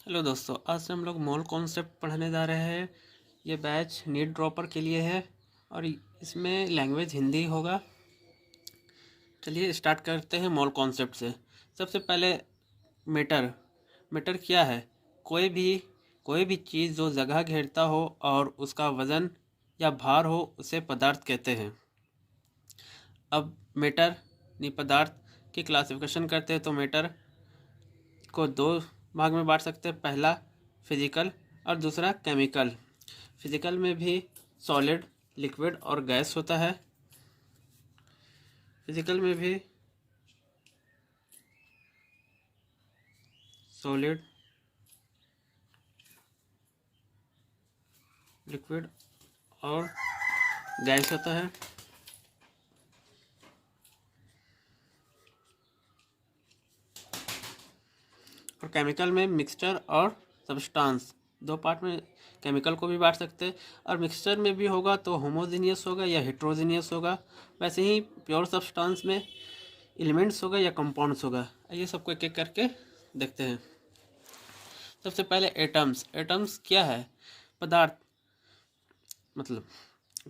Hello दोस्तों, आज से हम लोग मोल कॉन्सेप्ट पढ़ने जा रहे हैं। ये बैच नीट ड्रॉपर के लिए है और इसमें लैंग्वेज हिंदी होगा। चलिए स्टार्ट करते हैं मोल कॉन्सेप्ट से। सबसे पहले मीटर। मीटर क्या है? कोई भी चीज़ जो जगह घेरता हो और उसका वज़न या भार हो उसे पदार्थ कहते हैं। अब मीटर यानी पदार्थ की क्लासिफिकेशन करते हैं तो मीटर को दो भाग में बांट सकते हैं। पहला फिजिकल और दूसरा केमिकल। फिजिकल में भी सॉलिड, लिक्विड और गैस होता है। फिजिकल में भी सॉलिड, लिक्विड और गैस होता है। और केमिकल में मिक्सचर और सब्सटेंस, दो पार्ट में केमिकल को भी बांट सकते हैं। और मिक्सचर में भी होगा तो होमोजीनियस होगा या हेट्रोजीनियस होगा। वैसे ही प्योर सब्सटेंस में एलिमेंट्स होगा या कंपाउंड्स होगा। ये सबको एक एक करके देखते हैं। सबसे पहले एटम्स। एटम्स क्या है? पदार्थ, मतलब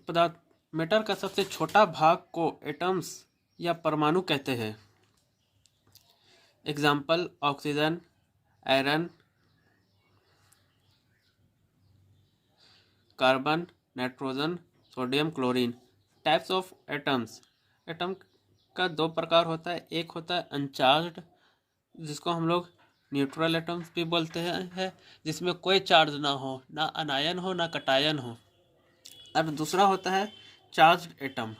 पदार्थ। मैटर का सबसे छोटा भाग को एटम्स या परमाणु कहते हैं। Example oxygen, iron, carbon, nitrogen, sodium, chlorine. Types of atoms. Atom का दो प्रकार होता है। एक होता है अनचार्ज्ड, जिसको हम लोग न्यूट्रल एटम्स भी बोलते हैं, जिसमें कोई चार्ज ना हो, ना अनायन हो ना कटायन हो। और दूसरा होता है चार्ज्ड एटम।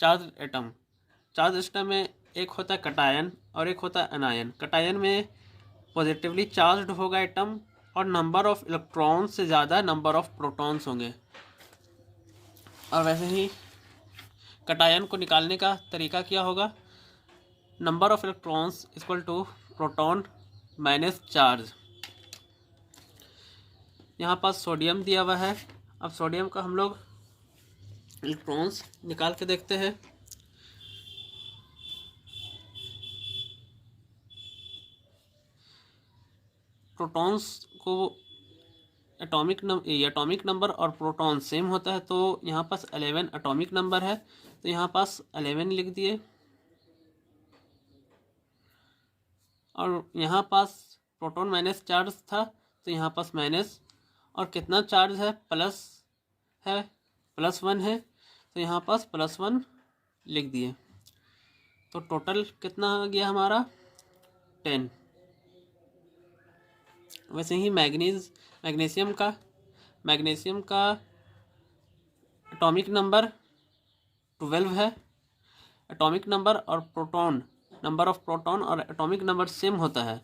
चार्ज एटम में एक होता है कटायन और एक होता है अनायन। कटायन में पॉजिटिवली चार्ज्ड होगा एटम और नंबर ऑफ इलेक्ट्रॉन्स से ज़्यादा नंबर ऑफ प्रोटॉन्स होंगे। और वैसे ही कटायन को निकालने का तरीका क्या होगा? Number of electrons equal to proton minus charge. यहाँ पास सोडियम दिया हुआ है। अब सोडियम का हम लोग इलेक्ट्रॉन्स निकाल के देखते हैं। प्रोटॉन्स को एटॉमिक नंबर और प्रोटॉन सेम होता है, तो यहाँ पास 11 एटॉमिक नंबर है, तो यहाँ पास 11 लिख दिए। और यहाँ पास प्रोटॉन माइनस चार्ज था तो यहाँ पास माइनस, और कितना चार्ज है? प्लस है, +1 है, तो यहाँ पास +1 लिख दिए। तो टोटल कितना आ गया हमारा? 10। वैसे ही मैग्नीशियम का एटॉमिक नंबर 12 है। एटॉमिक नंबर और नंबर ऑफ प्रोटॉन और एटॉमिक नंबर सेम होता है,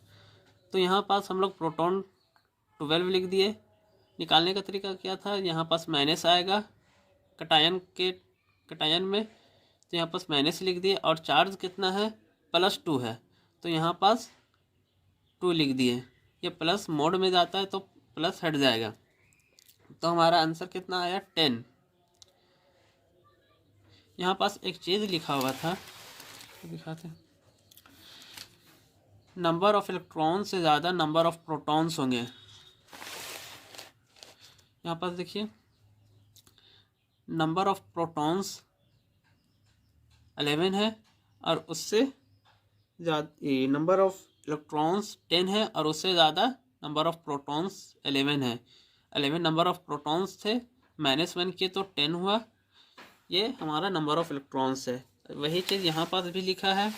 तो यहाँ पास हम लोग प्रोटॉन 12 लिख दिए। निकालने का तरीका क्या था? यहाँ पास माइनस आएगा कटायन में, तो यहाँ पास माइनस लिख दिए। और चार्ज कितना है? +2 है, तो यहाँ पास 2 लिख दिए। ये प्लस मोड में जाता है तो प्लस हट जाएगा, तो हमारा आंसर कितना आया? 10। यहाँ पास एक चीज़ लिखा हुआ था, तो दिखाते हैं। नंबर ऑफ इलेक्ट्रॉन से ज़्यादा नंबर ऑफ प्रोटॉन्स होंगे। यहाँ पास देखिए, नंबर ऑफ प्रोटॉन्स 11 है और उससे ज़्यादा नंबर ऑफ इलेक्ट्रॉन्स 10 है और उससे ज़्यादा नंबर ऑफ प्रोटॉन्स 11 है। 11 नंबर ऑफ प्रोटॉन्स थे, -1 किए तो 10 हुआ। ये हमारा नंबर ऑफ इलेक्ट्रॉन्स है। वही चीज़ यहाँ पास भी लिखा है,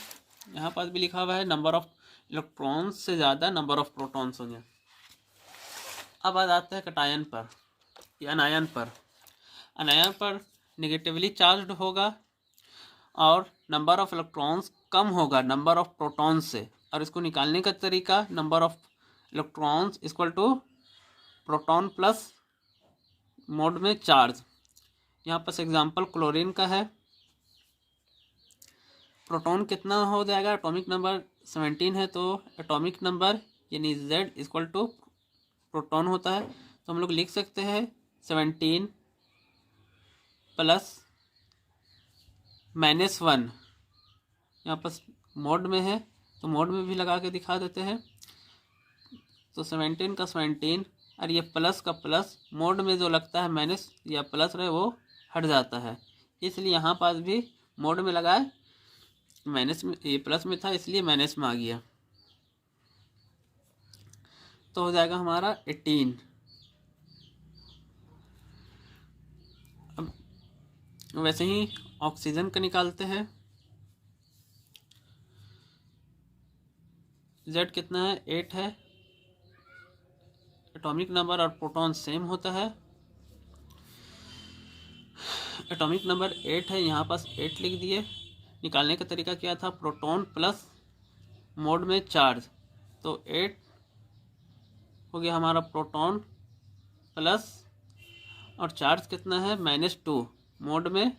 यहाँ पास भी लिखा हुआ है नंबर ऑफ इलेक्ट्रॉन्स से ज़्यादा नंबर ऑफ प्रोटॉन्स होंगे। अब आ जाते हैं कटायन पर या अनायन पर। अनायन पर नेगेटिवली चार्ज्ड होगा और नंबर ऑफ इलेक्ट्रॉन्स कम होगा नंबर ऑफ प्रोटॉन्स से। और इसको निकालने का तरीका, number of electrons equal to proton plus mode में चार्ज। यहाँ पास एग्जांपल क्लोरीन का है। प्रोटॉन कितना हो जाएगा? एटॉमिक नंबर 17 है, तो एटॉमिक नंबर यानी Z इक्वल टू प्रोटॉन होता है, तो हम लोग लिख सकते हैं 17 प्लस -1। यहाँ पर मोड में है तो मोड में भी लगा के दिखा देते हैं। तो 17 का 17 और ये प्लस का प्लस मोड में जो लगता है माइनस या प्लस रहे वो हट जाता है, इसलिए यहाँ पास भी मोड में लगाए माइनस में, ये प्लस में था इसलिए माइनस में आ गया, तो हो जाएगा हमारा 18। अब वैसे ही ऑक्सीजन का निकालते हैं। जेड कितना है 8 है, एटॉमिक नंबर और प्रोटॉन सेम होता है। एटॉमिक नंबर 8 है, यहाँ पास 8 लिख दिए। निकालने का तरीका क्या था, प्रोटॉन प्लस मोड में चार्ज, तो 8 हो गया हमारा प्रोटॉन प्लस, और चार्ज कितना है -2, मोड में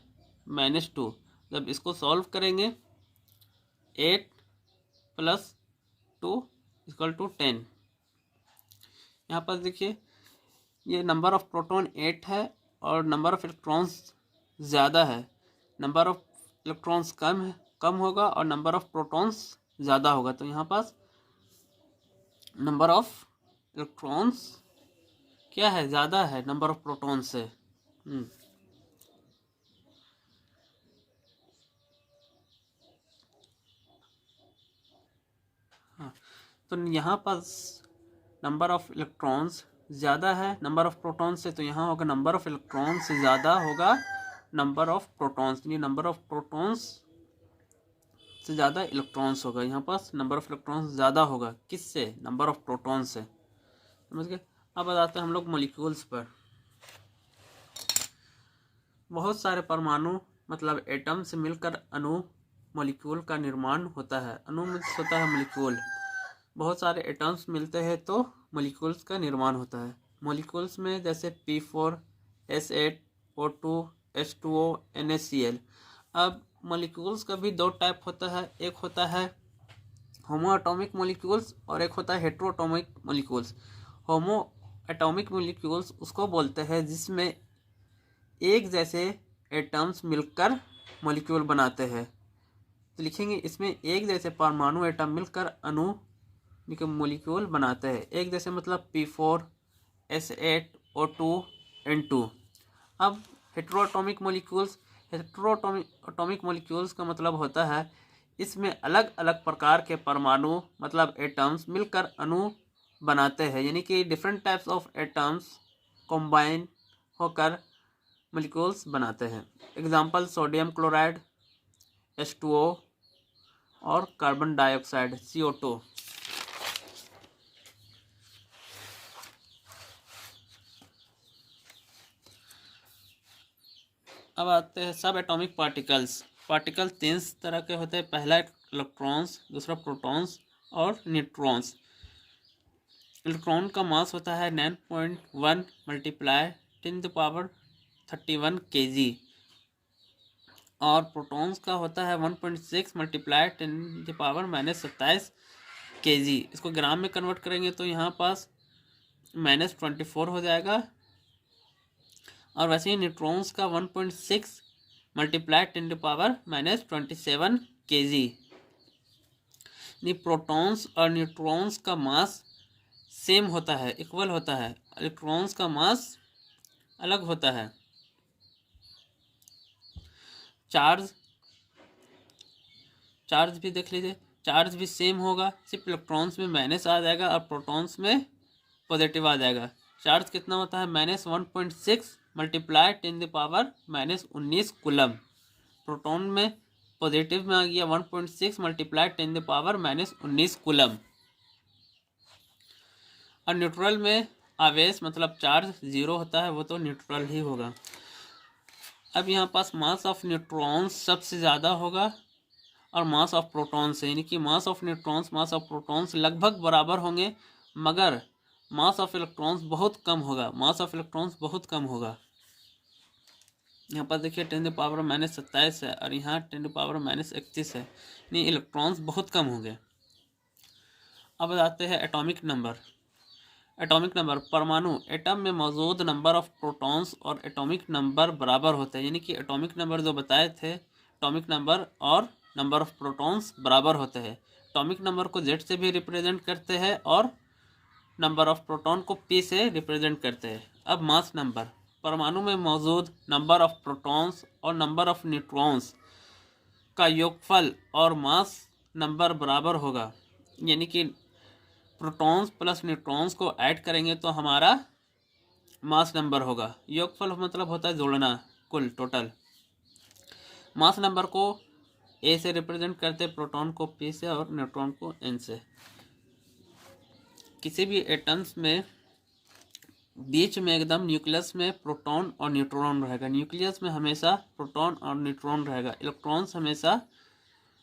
-2। जब इसको सॉल्व करेंगे 8 + 2 = 10। यहाँ पर देखिए ये नंबर ऑफ प्रोटॉन 8 है और नंबर ऑफ इलेक्ट्रॉन्स ज़्यादा है। नंबर ऑफ इलेक्ट्रॉन्स कम होगा और नंबर ऑफ प्रोटॉन्स ज़्यादा होगा, तो यहाँ पास नंबर ऑफ इलेक्ट्रॉन्स क्या है, ज़्यादा है नंबर ऑफ प्रोटॉन से। हाँ, तो यहाँ पास नंबर ऑफ इलेक्ट्रॉन्स ज़्यादा है नंबर ऑफ प्रोटॉन से, तो यहाँ होगा नंबर ऑफ इलेक्ट्रॉन से ज़्यादा होगा नंबर ऑफ प्रोटॉन्स, यानी नंबर ऑफ प्रोटॉन्स से ज़्यादा इलेक्ट्रॉन्स होगा। यहाँ पास नंबर ऑफ इलेक्ट्रॉन्स ज़्यादा होगा किससे, नंबर ऑफ प्रोटॉन से, समझ गए। अब बताते हैं हम लोग मॉलिक्यूल्स पर। बहुत सारे परमाणु मतलब एटम से मिलकर अणु मॉलिक्यूल का निर्माण होता है। अणु में होता है मॉलिक्यूल, बहुत सारे एटम्स मिलते हैं तो मॉलिक्यूल्स का निर्माण होता है। मॉलिक्यूल्स में जैसे P4, S8, O2, H2O, NaCl। अब मॉलिक्यूल्स का भी दो टाइप होता है, एक होता है होमो एटॉमिक मॉलिक्यूल्स और एक होता है हेट्रो एटॉमिक मॉलिक्यूल्स। होमो एटॉमिक मॉलिक्यूल्स उसको बोलते हैं जिसमें एक जैसे एटम्स मिलकर मॉलिक्यूल बनाते हैं, तो लिखेंगे इसमें एक जैसे परमाणु एटम मिलकर अणु मॉलिक्यूल बनाते हैं। एक जैसे मतलब P4, S8, O2, N2। अब हेट्रोएटॉमिक मॉलिक्यूल्स, हेट्रोएटॉमिक मॉलिक्यूल्स का मतलब होता है इसमें अलग अलग प्रकार के परमाणु मतलब एटम्स मिलकर अणु बनाते हैं, यानी कि different types of atoms combine होकर मॉलिक्यूल्स बनाते हैं। एग्जाम्पल सोडियम क्लोराइड H2O और कार्बन डाइऑक्साइड CO2। अब आते हैं सब एटॉमिक पार्टिकल्स। पार्टिकल 3 तरह के होते हैं, पहला इलेक्ट्रॉन्स, दूसरा प्रोटॉन्स और न्यूट्रॉन्स। इलेक्ट्रॉन का मास होता है 9.1 × 10⁻31 kg और प्रोटॉन्स का होता है 1.6 × 10⁻⁻27 kg। इसको ग्राम में कन्वर्ट करेंगे तो यहाँ पास -24 हो जाएगा। और वैसे ही न्यूट्रॉन्स का 1.6 × 10⁻⁻27 kg। प्रोटॉन्स और न्यूट्रॉन्स का मास सेम होता है, इक्वल होता है, इलेक्ट्रॉन्स का मास अलग होता है। चार्ज भी देख लीजिए, चार्ज भी सेम होगा, सिर्फ इलेक्ट्रॉन्स में माइनस आ जाएगा और प्रोटॉन्स में पॉजिटिव आ जाएगा। चार्ज कितना होता है -1.6 × 10⁻⁻19 कूलम। प्रोटॉन में पॉजिटिव में आ गया 1.6 × 10⁻⁻19 कूलम। और न्यूट्रल में आवेश मतलब चार्ज 0 होता है, वो तो न्यूट्रल ही होगा। अब यहाँ पास मास ऑफ न्यूट्रॉन्स सबसे ज़्यादा होगा और मास ऑफ प्रोटॉन्स है, यानी कि mass of neutrons mass of protons लगभग बराबर होंगे, मगर मास ऑफ इलेक्ट्रॉन्स बहुत कम होगा, मास ऑफ इलेक्ट्रॉन्स बहुत कम होगा। यहाँ पर देखिए 10⁻⁻27 है और यहाँ 10⁻⁻31 है, यानी इलेक्ट्रॉन्स बहुत कम होंगे। अब आते हैं एटॉमिक नंबर। एटॉमिक नंबर परमाणु एटम में मौजूद नंबर ऑफ प्रोटॉन्स और एटॉमिक नंबर बराबर होते हैं, यानी कि एटॉमिक नंबर जो बताए थे एटॉमिक नंबर और नंबर ऑफ प्रोटॉन्स बराबर होते हैं। एटॉमिक नंबर को Z से भी रिप्रेजेंट करते हैं और नंबर ऑफ प्रोटॉन को P से रिप्रेजेंट करते हैं। अब मास नंबर, परमाणु में मौजूद नंबर ऑफ प्रोटॉन्स और नंबर ऑफ न्यूट्रॉन्स का योगफल और मास नंबर बराबर होगा, यानी कि प्रोटॉन्स प्लस न्यूट्रॉन्स को ऐड करेंगे तो हमारा मास नंबर होगा। योगफल मतलब होता है जोड़ना, कुल टोटल। मास नंबर को ए से रिप्रेजेंट करते हैं, प्रोटॉन को P से और न्यूट्रॉन को N से। किसी भी एटम्स में बीच में एकदम न्यूक्लियस में प्रोटॉन और न्यूट्रॉन रहेगा। न्यूक्लियस में हमेशा प्रोटॉन और न्यूट्रॉन रहेगा। इलेक्ट्रॉन्स हमेशा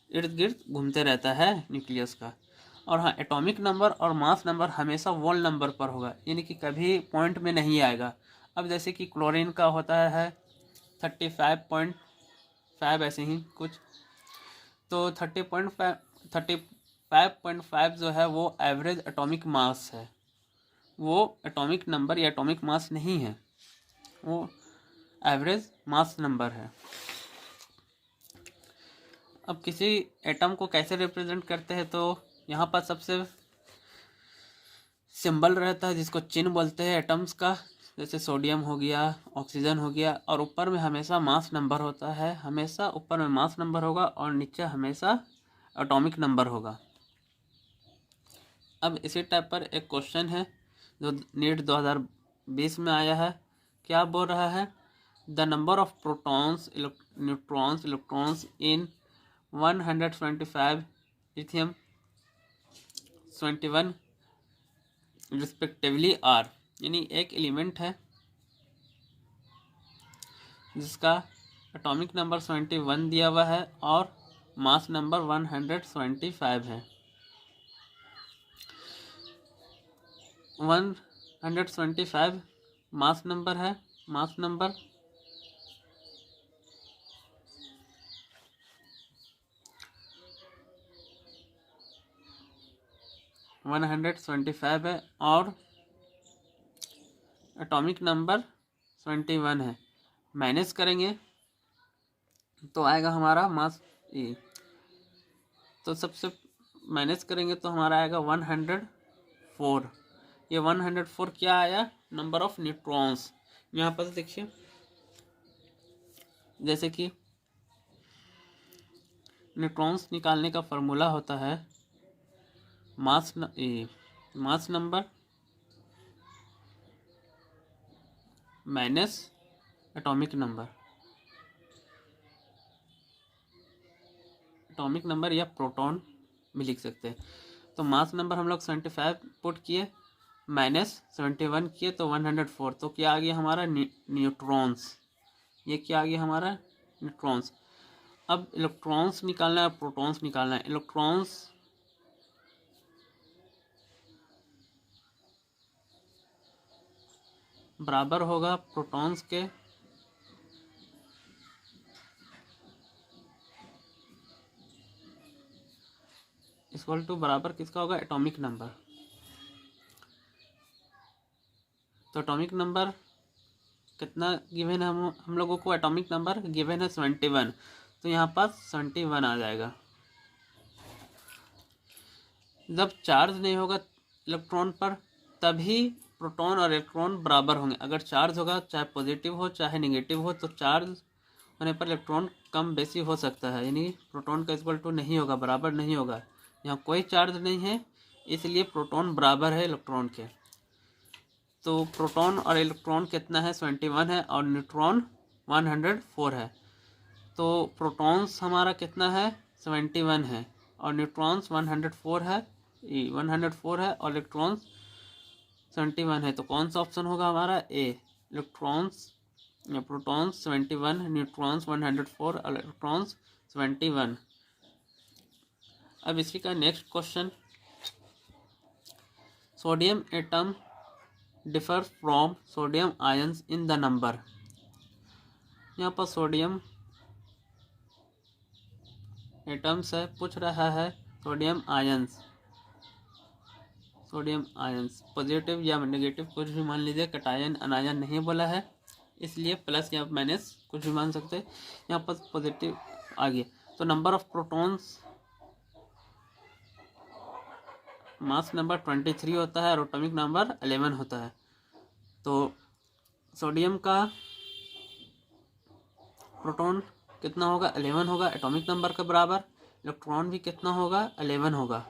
इर्द गिर्द घूमते रहता है न्यूक्लियस का। और हाँ, एटॉमिक नंबर और मास नंबर हमेशा वोल नंबर पर होगा, यानी कि कभी पॉइंट में नहीं आएगा। अब जैसे कि क्लोरीन का होता है 35.5 ऐसे ही कुछ, तो 35.5 जो है वो एवरेज एटॉमिक मास है, वो एटॉमिक नंबर या एटॉमिक मास नहीं है, वो एवरेज मास नंबर है। अब किसी एटम को कैसे रिप्रेजेंट करते हैं, तो यहाँ पर सबसे सिंबल रहता है जिसको चिन्ह बोलते हैं एटम्स का, जैसे सोडियम हो गया, ऑक्सीजन हो गया, और ऊपर में हमेशा मास नंबर होता है। हमेशा ऊपर में मास नंबर होगा और नीचे हमेशा एटॉमिक नंबर होगा। अब इसी टाइप पर एक क्वेश्चन है जो नीट 2020 में आया है। क्या बोल रहा है? The number of protons, neutrons, electrons in 125 lithium 21 respectively are, यानी एक एलिमेंट है जिसका एटॉमिक नंबर 21 दिया हुआ है और मास नंबर 125 है। 125 मास नंबर है। मास नंबर 125 है और एटॉमिक नंबर 21 है। माइनस करेंगे तो आएगा हमारा मास ए, तो सबसे माइनस करेंगे तो हमारा आएगा 104। ये 104 क्या आया? Number of neutrons. यहाँ पर देखिए, जैसे कि न्यूट्रॉन्स निकालने का फॉर्मूला होता है मास number minus atomic number. Atomic number या प्रोटॉन भी लिख सकते हैं। तो मास नंबर हम लोग 75 पुट किए, माइनस 71 किए तो 104। तो क्या आ गया हमारा? न्यूट्रॉन्स। ये क्या आ गया हमारा? न्यूट्रॉन्स। अब इलेक्ट्रॉन्स निकालना है, प्रोटॉन्स निकालना है। इलेक्ट्रॉन्स बराबर होगा प्रोटॉन्स के इक्वल टू बराबर किसका होगा? Atomic number. तो एटॉमिक नंबर कितना गिवन है? हम लोगों को एटॉमिक नंबर गिवन है 71, तो यहाँ पर 71 आ जाएगा। जब चार्ज नहीं होगा इलेक्ट्रॉन पर तभी प्रोटॉन और इलेक्ट्रॉन बराबर होंगे। अगर चार्ज होगा, चाहे पॉजिटिव हो चाहे नेगेटिव हो, तो चार्ज होने पर इलेक्ट्रॉन कम बेसी हो सकता है, यानी प्रोटॉन का इक्वल टू नहीं होगा, बराबर नहीं होगा। यहाँ कोई चार्ज नहीं है, इसलिए प्रोटॉन बराबर है इलेक्ट्रॉन के। तो प्रोटॉन और इलेक्ट्रॉन कितना है? 71 है और न्यूट्रॉन 104 है। तो प्रोटॉन्स हमारा कितना है? 71 है और न्यूट्रॉन्स 104 है, 104 है और इलेक्ट्रॉन्स 71 है। तो कौन सा ऑप्शन होगा हमारा? ए। इलेक्ट्रॉन्स या प्रोटॉन्स 71, न्यूट्रॉन्स 104, इलेक्ट्रॉन्स 71। अब इसी का next question, sodium atom differ from sodium ions in the number. यहाँ पर सोडियम एटम्स है, पूछ रहा है sodium ions. Sodium ions positive या नेगेटिव कुछ भी मान लीजिए, कटायन अनायन नहीं बोला है, इसलिए प्लस या माइनस कुछ भी मान सकते हैं। यहाँ पर पॉजिटिव आ गया। तो number of protons mass number 23 होता है और एटॉमिक नंबर 11 होता है। तो सोडियम का प्रोटॉन कितना होगा, 11 होगा, एटॉमिक नंबर के बराबर। इलेक्ट्रॉन भी कितना होगा, 11 होगा।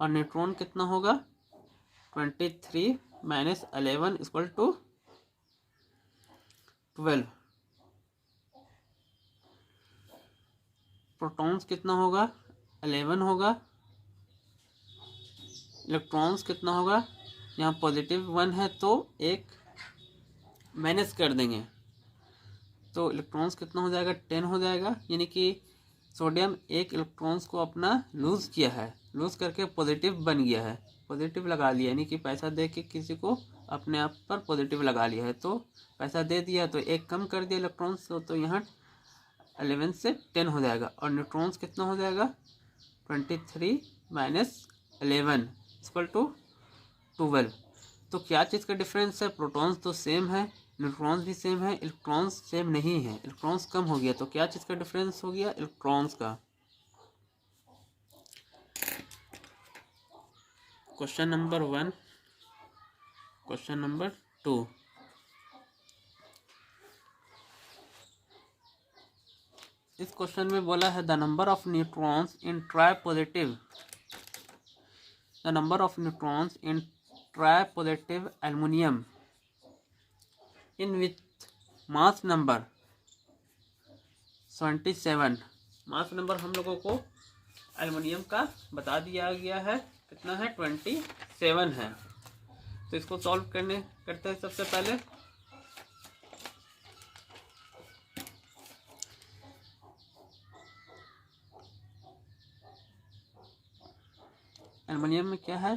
और न्यूट्रॉन कितना होगा, 23 माइनस 11 इक्वल टू 12। प्रोटॉन्स कितना होगा, 11 होगा। इलेक्ट्रॉन्स कितना होगा, यहाँ पॉजिटिव 1 है तो एक माइनस कर देंगे, तो इलेक्ट्रॉन्स कितना हो जाएगा, 10 हो जाएगा। यानी कि सोडियम एक इलेक्ट्रॉन्स को अपना लूज़ किया है, लूज़ करके पॉजिटिव बन गया है, पॉजिटिव लगा लिया, यानी कि पैसा दे के किसी को अपने आप पर पॉजिटिव लगा लिया है। तो पैसा दे दिया तो एक कम कर दिया इलेक्ट्रॉन्स, तो यहाँ 11 से 10 हो जाएगा। और न्यूट्रॉन्स कितना हो जाएगा, 23 माइनस 11 इक्वल टू 12। तो क्या चीज़ का डिफरेंस है, प्रोटॉन्स तो सेम है, न्यूट्रॉन्स भी सेम है, इलेक्ट्रॉन्स सेम नहीं है, इलेक्ट्रॉन्स कम हो गया। तो क्या चीज़ का डिफरेंस हो गया, इलेक्ट्रॉन्स का। Question number 1, question number 2। इस क्वेश्चन में बोला है the number of neutrons in try positive, the number of neutrons in try positive aluminium in which mass number 77। Mass number हम लोगों को एल्युमिनियम का बता दिया गया है, कितना है, 27 है। तो इसको सॉल्व करते हैं। सबसे पहले एल्युमिनियम में क्या है,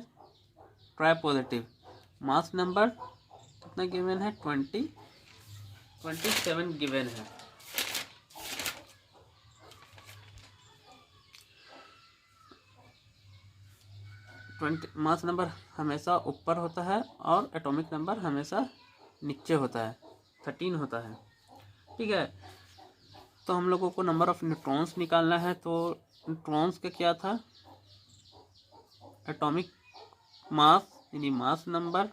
ट्राई पॉजिटिव, मास नंबर कितना गिवन है, 27 गिवन है। मास नंबर हमेशा ऊपर होता है और एटॉमिक नंबर हमेशा नीचे होता है, 13 होता है। ठीक है, तो हम लोगों को नंबर ऑफ न्यूट्रॉन्स निकालना है। तो न्यूट्रॉन्स का क्या था, एटॉमिक मास यानी मास number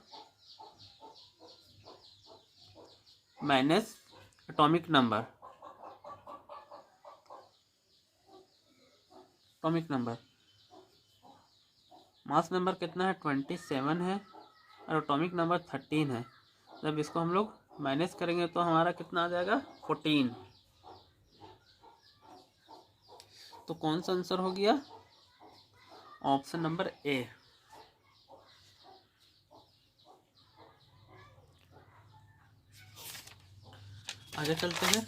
minus atomic number, atomic number. Mass number कितना है, 27 है और एटॉमिक नंबर 13 है। जब इसको हम लोग माइनस करेंगे तो हमारा कितना आ जाएगा, 14। तो कौन सा आंसर हो गया, ऑप्शन नंबर ए। आगे चलते हैं।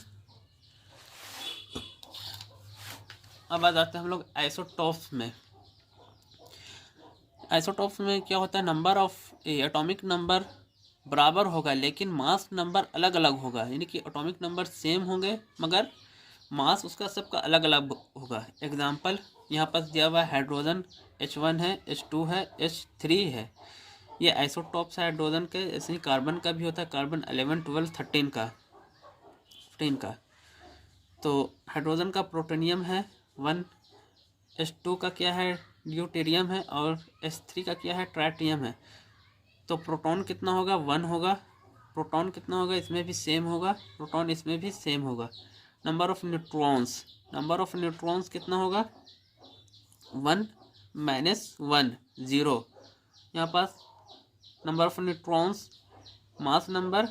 अब आ जाते हैं हम लोग आइसोटॉप्स में। आइसोटॉप्स में क्या होता है, नंबर ऑफ एटॉमिक नंबर बराबर होगा लेकिन मास नंबर अलग अलग होगा। यानी कि एटॉमिक नंबर सेम होंगे मगर मास उसका सबका अलग अलग होगा। एग्जांपल यहाँ पर दिया हुआ है, हाइड्रोजन H1 है, H2 है, H3 है। ये आइसोटॉप्स है हाइड्रोजन के। ऐसे ही कार्बन का भी होता है, कार्बन 11, 12, 13 का, 15 का। तो हाइड्रोजन का प्रोटोनियम है 1, H2 का क्या है, ड्यूटेरियम है, और H3 का क्या है, ट्राइटियम है। तो प्रोटॉन कितना होगा, 1 होगा। प्रोटॉन कितना होगा, इसमें भी सेम होगा, प्रोटॉन इसमें भी सेम होगा। Number of neutrons, number of neutrons कितना होगा, 1 माइनस 1 0। यहाँ पास number of neutrons, mass number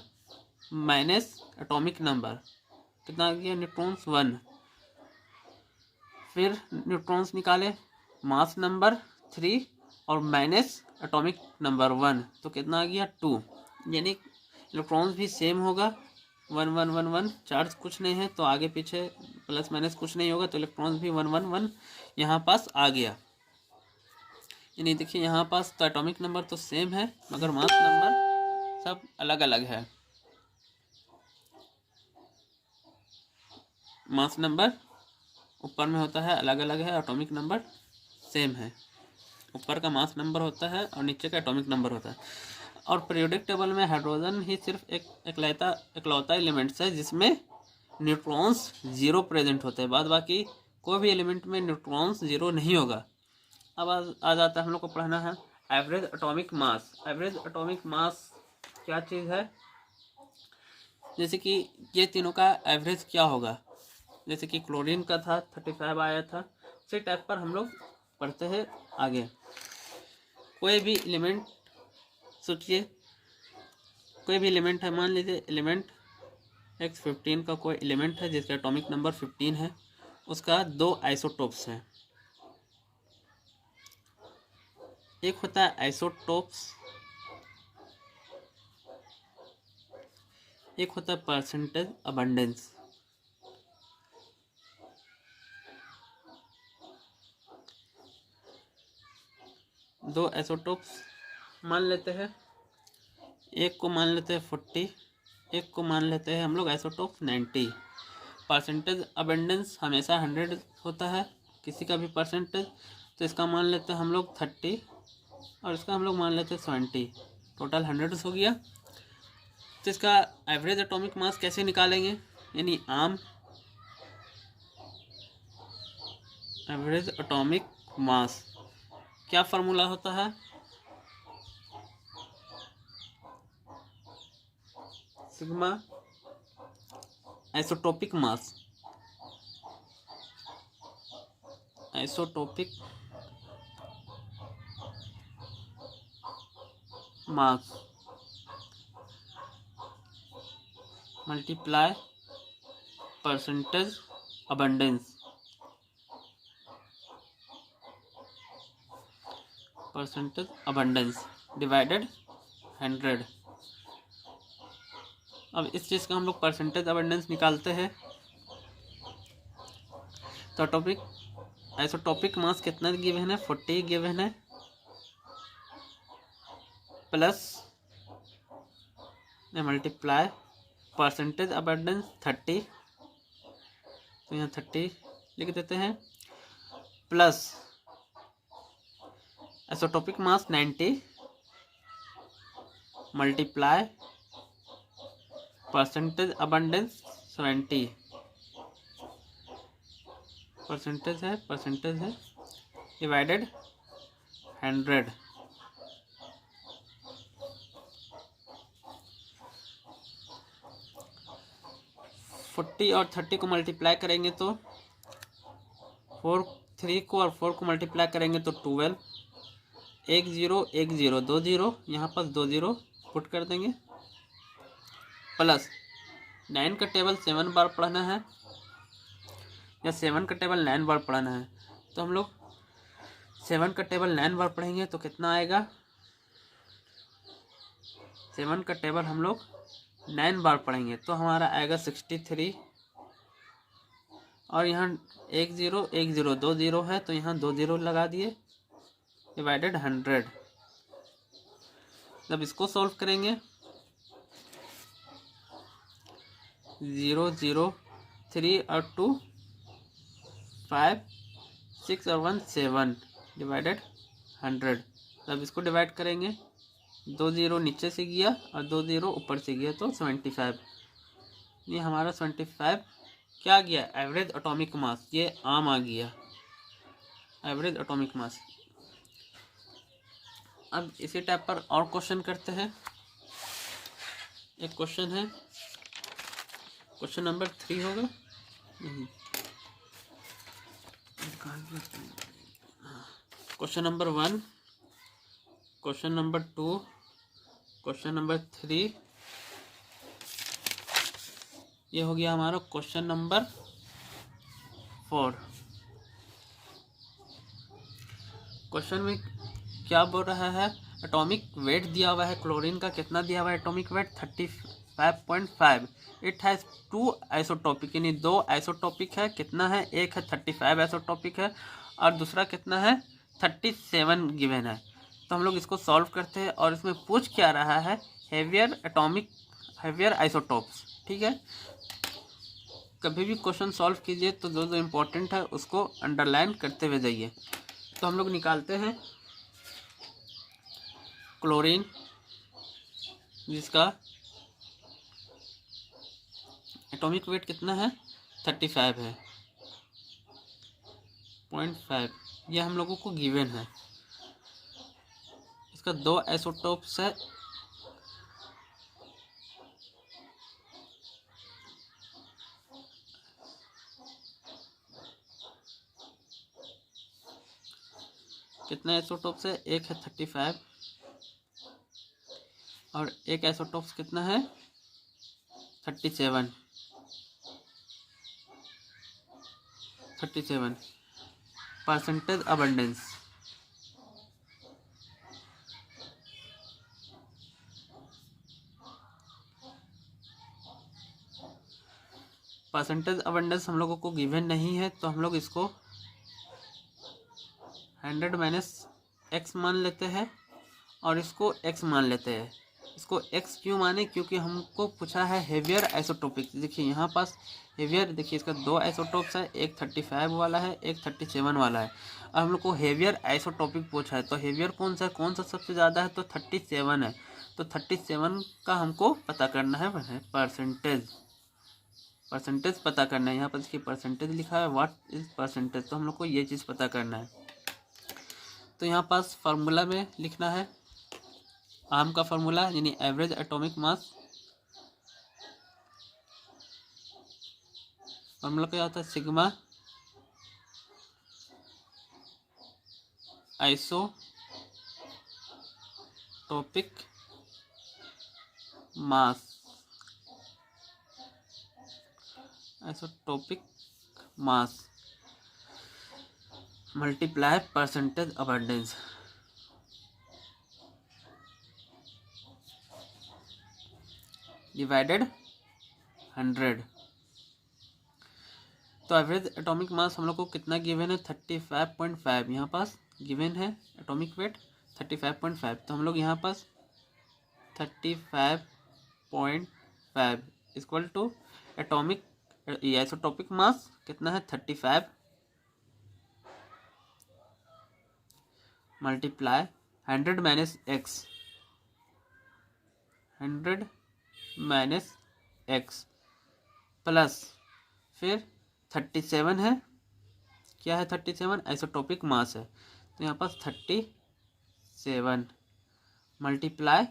minus atomic number, कितना आ गया, न्यूट्रॉन्स 1। फिर न्यूट्रॉन्स निकाले, मास नंबर 3 और माइनस एटॉमिक नंबर 1, तो कितना आ गया, 2। यानी इलेक्ट्रॉन्स भी सेम होगा, 1 1 1 1, चार्ज कुछ नहीं है तो आगे पीछे प्लस माइनस कुछ नहीं होगा, तो इलेक्ट्रॉन्स भी 1 1 1 यहाँ पास आ गया। यानी देखिए यहाँ पास तो एटॉमिक नंबर तो सेम है मगर मास नंबर सब अलग अलग है। मास नंबर ऊपर में होता है अलग अलग है, एटॉमिक नंबर सेम है। ऊपर का मास नंबर होता है और नीचे का एटॉमिक नंबर होता है। और पीरियोडिक टेबल में हाइड्रोजन ही सिर्फ इकलौता एलिमेंट्स है जिसमें न्यूट्रॉन्स 0 प्रेजेंट होते हैं। बाद बाकी कोई भी एलिमेंट में न्यूट्रॉन्स 0 नहीं होगा। अब आ जाता है हम लोग को पढ़ना है average atomic mass. Average atomic mass क्या चीज़ है, जैसे कि ये तीनों का एवरेज क्या होगा। जैसे कि क्लोरीन का था 35 आया था, उसी टाइप पर हम लोग पढ़ते हैं आगे। कोई भी एलिमेंट सोचिए, कोई भी एलिमेंट है, मान लीजिए एलिमेंट X15 का कोई एलिमेंट है जिसका एटॉमिक नंबर 15 है, उसका 2 आइसोटोप्स हैं। एक होता है आइसोटोप्स, एक होता है परसेंटेज अबंडेंस। दो आइसोटोप्स मान लेते हैं, एक को मान लेते हैं 40, एक को मान लेते हैं हम लोग आइसोटोप 90। परसेंटेज अबंडेंस हमेशा 100 होता है किसी का भी परसेंटेज, तो इसका मान लेते हैं हम लोग 30 और इसका हम लोग मान लेते हैं 70, टोटल 100 हो गया। तो इसका एवरेज एटॉमिक मास कैसे निकालेंगे, यानी आम एवरेज एटॉमिक मास क्या फार्मूला होता है, सिग्मा आइसोटोपिक मास, isotopic mass multiply percentage abundance, percentage abundance divided 100। अब इस चीज़ का हम लोग परसेंटेज अबंडेंस निकालते हैं, तो एटॉमिक आइसोटोपिक मास कितना गिवन है, 40 गिवन है, प्लस मल्टीप्लाई परसेंटेज अबंडेंस 30, तो यहाँ 30 लिख देते हैं, plus isotopic mass 90 multiply percentage abundance 70, percentage है डिवाइडेड 100। फोर्टी और 30 को मल्टीप्लाई करेंगे तो 3 को और 4 को मल्टीप्लाई करेंगे तो 12, 1 0 1 0 2 0, यहाँ पर 2 0 पुट कर देंगे, प्लस 9 का टेबल 7 बार पढ़ना है या 7 का टेबल 9 बार पढ़ना है, तो हम लोग 7 का टेबल 9 बार पढ़ेंगे तो कितना आएगा, 7 का टेबल हम लोग 9 बार पढ़ेंगे तो हमारा आएगा 63, और यहाँ 1 0 1 0 2 0 है तो यहाँ 2 0 लगा दिए, डिवाइडेड 100। जब इसको सॉल्व करेंगे 0 0 3 और 2 5 6 और 1 7 डिवाइडेड 100। जब इसको डिवाइड करेंगे 2 0 नीचे से गया और 2 0 ऊपर से गया तो 75, ये हमारा 75 क्या गया, एवरेज एटॉमिक मास, ये आम आ गया एवरेज एटॉमिक मास। अब इसी टाइप पर और क्वेश्चन करते हैं। एक क्वेश्चन है, क्वेश्चन नंबर 3 होगा, question number 1, question number 2, question number 3, ये हो गया हमारा क्वेश्चन नंबर 4। क्वेश्चन में क्या बोल रहा है, एटॉमिक वेट दिया हुआ है क्लोरीन का, कितना दिया हुआ है atomic weight 35.5। It has 2 isotopic, यानी 2 आइसोटॉपिक है, कितना है, एक है 35 आइसोटॉपिक है और दूसरा कितना है 37 गिवन है। तो हम लोग इसको सॉल्व करते हैं और इसमें पूछ क्या रहा है, हेवियर आइसोटॉप्स। ठीक है, कभी भी क्वेश्चन सॉल्व कीजिए तो जो जो इम्पोर्टेंट है उसको अंडरलाइन करते हुए जाइए। तो हम लोग निकालते हैं क्लोरीन, जिसका एटॉमिक वेट कितना है 35 है 0.5, ये हम लोगों को गिवन है। इसका 2 आइसोटोप्स है। कितने आइसोटोप्स है? एक है 35 और एक आइसोटोप्स कितना है? 37। Percentage abundance. परसेंटेज अबंडेंस हम लोगों को गिवन नहीं है, तो हम लोग इसको 100 माइनस एक्स मान लेते हैं और इसको x मान लेते हैं। इसको x क्यों माने? क्योंकि हमको पूछा है हेवियर आइसोटोपिक। देखिए यहाँ पास हेवियर, देखिए इसका 2 आइसोटोप्स है, एक 35 वाला है, एक 37 वाला है। और हम लोग को हेवियर आइसोटोपिक पूछा है, तो हेवियर कौन सा सबसे ज़्यादा है? तो 37 है। तो 37 का हमको पता करना है परसेंटेज पता करना है। यहाँ पर देखिए परसेंटेज लिखा है, व्हाट इज परसेंटेज, तो हम लोग को ये चीज़ पता करना है। तो यहाँ पास फार्मूला में लिखना है आम का फार्मूला, यानी एवरेज एटॉमिक मास। फार्मूला क्या होता है? Sigma isotopic mass multiply percentage abundance. Divided 100। तो एवरेज एटॉमिक मास हम लोग को कितना गिवन है? 35.5। यहाँ पास गिवन है एटॉमिक वेट 35.5। तो हम लोग यहाँ पास 35.5 equal to atomic isotopic mass कितना है? 35 multiply 100 minus X, 100 minus X plus फिर 37 है। क्या है? 37 आइसोटोपिक मास है। तो यहाँ पास 37 मल्टीप्लाई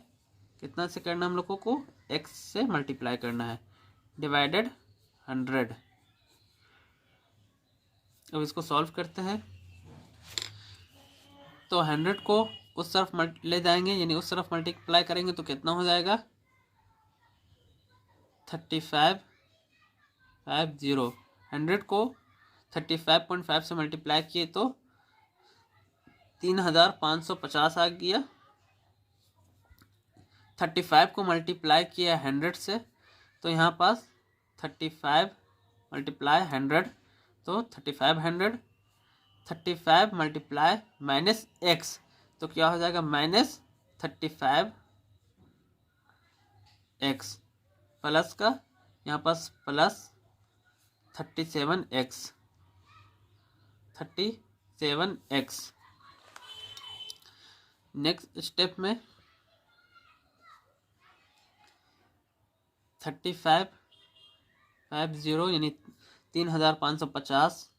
कितना से करना हम लोगों को? x से मल्टीप्लाई करना है, डिवाइडेड 100। अब इसको सॉल्व करते हैं। तो 100 को उस तरफ ले जाएंगे, यानी उस तरफ मल्टीप्लाई करेंगे तो कितना हो जाएगा? 35 50। 100 को 35.5 से मल्टीप्लाई किए तो 3550 आ गया। 35 को मल्टीप्लाई किया 100 से, तो यहाँ पास 35 मल्टीप्लाई 100 तो 35 मल्टीप्लाई माइनस एक्स, तो क्या हो जाएगा? माइनस 35 एक्स प्लस का यहाँ पास प्लस 37 एक्स। नेक्स्ट स्टेप में 35 50 यानी 3550,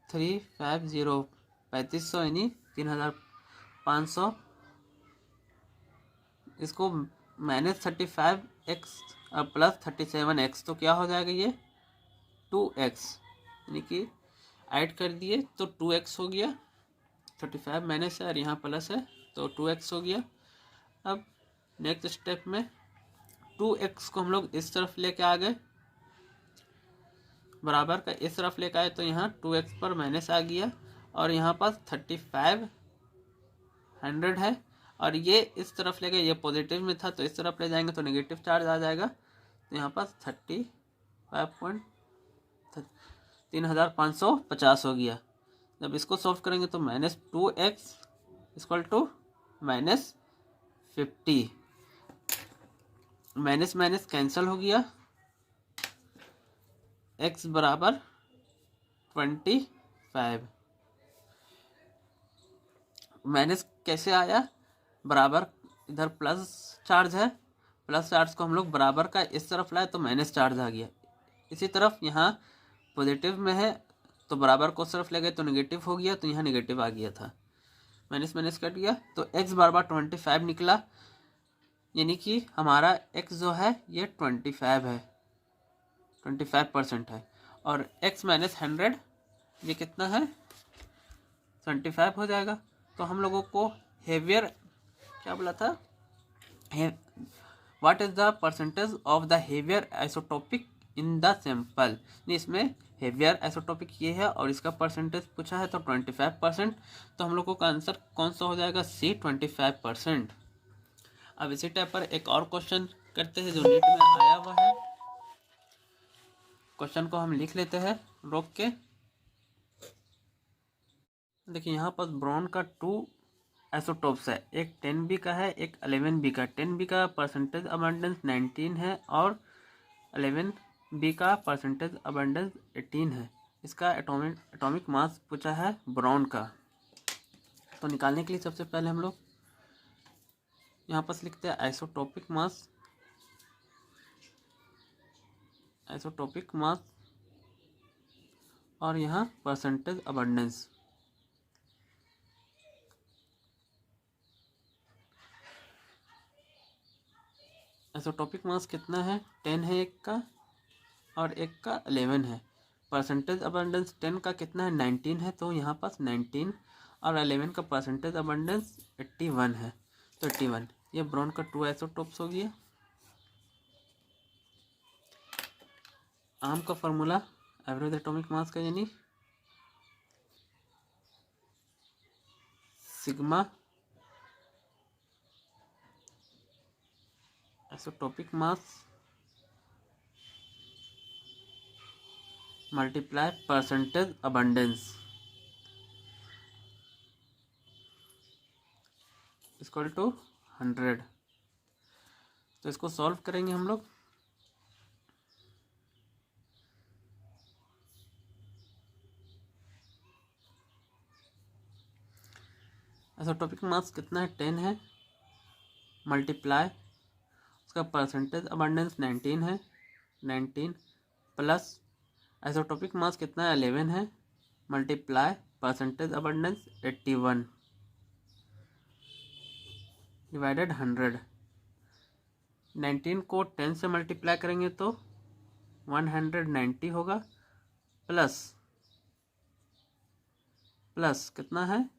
350 3500 यानी 3500, इसको माइनस 35 एक्स और प्लस 37 एक्स, तो क्या हो जाएगा? ये 2x, यानी कि ऐड कर दिए तो 2x हो गया। 35 माइनस है और यहाँ प्लस है तो 2x हो गया। अब नेक्स्ट स्टेप में 2x को हम लोग इस तरफ लेके आ गए, बराबर का इस तरफ लेके आए, तो यहाँ 2x पर माइनस आ गया और यहाँ पास 35 100 है और ये इस तरफ ले गए, ये पॉजिटिव में था तो इस तरफ ले जाएंगे तो नेगेटिव चार्ज आ जाएगा। तो यहाँ पास 3550 हो गया। जब इसको सॉल्व करेंगे तो minus 2x equal to minus 50, minus minus cancel हो गया, x बराबर 25। माइनस कैसे आया? बराबर इधर प्लस चार्ज है, प्लस चार्ज को हम लोग बराबर का इस तरफ लाए तो माइनस चार्ज आ गया। इसी तरफ यहाँ पॉजिटिव में है तो बराबर को सिर्फ ले गए तो नेगेटिव हो गया, तो यहाँ नेगेटिव आ गया था, माइनस माइनस कट गया, तो x बराबर 25 निकला, यानी कि हमारा x जो है ये 25 है, 25% है, और x माइनस 100 ये कितना है 25 हो जाएगा। तो हम लोगों को हेवियर क्या बोला था, what is the percentage of the heavier isotopic in the sample, इसमें हेवियर आइसोटोपिक ये है और इसका परसेंटेज पूछा है तो 25%, तो हम लोगों का आंसर कौन सा हो जाएगा, सी 25%। अब इसी टाइप पर एक और क्वेश्चन करते हैं जो नीट में आया हुआ है, क्वेश्चन को हम लिख लेते हैं रोक के। देखिए यहाँ पर ब्रोन का 2 आइसोटोप्स है, एक 10B का है, एक 11B का। 10B का परसेंटेज अबंडेंस 19 है और 11B का परसेंटेज अबंडेंस 18 है। इसका एटॉमिक मास पूछा है ब्रोन का। तो निकालने के लिए सबसे पहले हम लोग यहाँ पर लिखते हैं आइसोटोपिक मास और यहाँ परसेंटेज अबंडेंस। आइसोटोपिक मास कितना है, 10 है एक का और एक का 11 है। परसेंटेज अबंडेंस 10 का कितना है, 19 है, तो यहाँ पास 19 और 11 का परसेंटेज अबंडेंस 81 है, तो 81 ये ब्रोन का 2 आइसोटोप्स हो गया। आम का फार्मूला एवरेज एटॉमिक मास का, यानी sigma isotopic mass multiply percentage abundance equal to 100। तो इसको सॉल्व करेंगे हम लोग। आइसोटोपिक मास कितना है, 10 है, मल्टीप्लाई उसका परसेंटेज अबंडेंस 19 है, 19 प्लस आइसोटोपिक मास कितना है, 11 है, मल्टीप्लाई परसेंटेज अबंडेंस 81 डिवाइडेड 100। 19 को 10 से मल्टीप्लाई करेंगे तो 190 होगा, प्लस कितना है,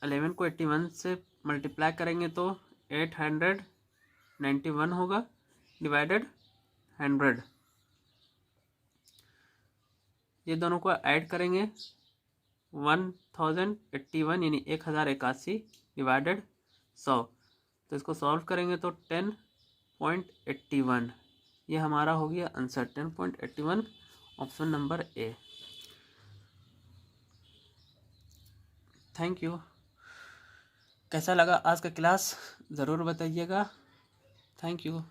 11 को 81 से मल्टीप्लाई करेंगे तो 891 होगा, डिवाइडेड 100। ये दोनों को ऐड करेंगे 1081 यानी 1081 डिवाइडेड 100। तो इसको सॉल्व करेंगे तो 10.81 ये हमारा हो गया answer, 10.81 option number A. Thank you. कैसा लगा आज का क्लास ज़रूर बताइएगा। Thank you.